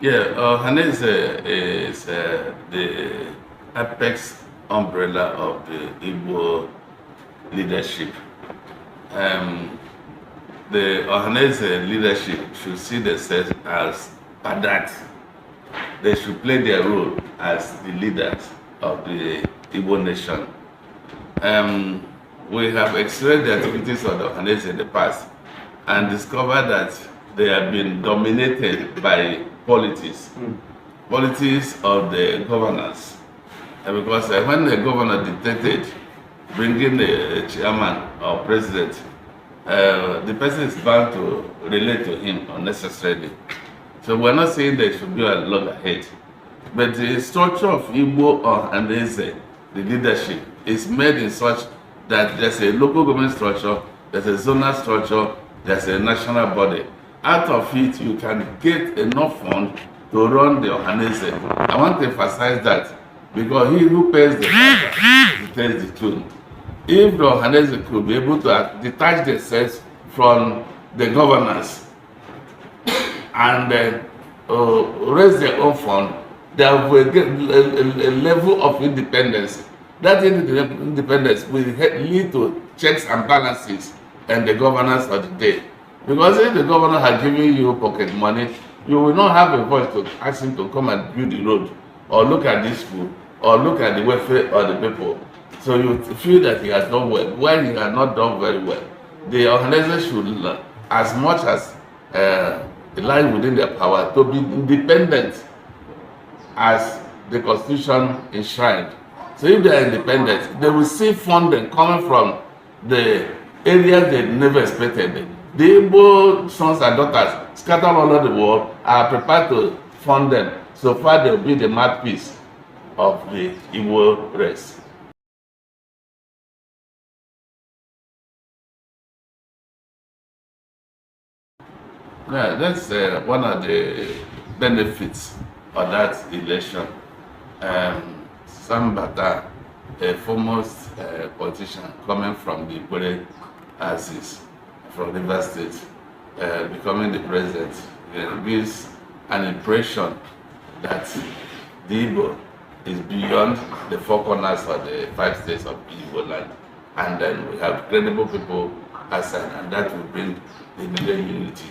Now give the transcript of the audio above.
Yeah, Ọhaneze is the apex umbrella of the Igbo leadership. The Ọhaneze leadership should see themselves as that. They should play their role as the leaders of the Igbo nation. We have experienced the activities of the Ọhaneze in the past and discovered that they have been dominated by politics of the governors. Because when the governor dictated bringing a chairman or president, the person is bound to relate to him unnecessarily. So we're not saying there should be a loggerhead, but the structure of Igbo Ọhaneze, the leadership, is made in such that there's a local government structure, there's a zonal structure, there's a national body. Out of it, you can get enough fund to run the Ọhaneze. I want to emphasize that because he who pays the price tells the truth. If the Ọhaneze could be able to detach themselves from the governance and raise their own fund, they will get a level of independence. That independence will lead to checks and balances and the governance of the day. Because if the governor has given you pocket money, you will not have a voice to ask him to come and build the road, or look at this school, or look at the welfare of the people. So you feel that he has done well, when he has not done very well. The Ọhaneze should, as much as it lies within their power, to be independent as the Constitution enshrined. So if they are independent, they will see funding coming from the areas they never expected. The Igbo sons and daughters scattered all over the world are prepared to fund them. So far, they will be the mouthpiece of the Igbo race. Yeah, that's one of the benefits of that election. Sam Mbata, a foremost politician coming from the Igbo axis, from River State, becoming the president, gives an impression that the Igbo is beyond the four corners of the 5 states of Igbo land. And then we have credible people outside, and that will bring the Igbo unity.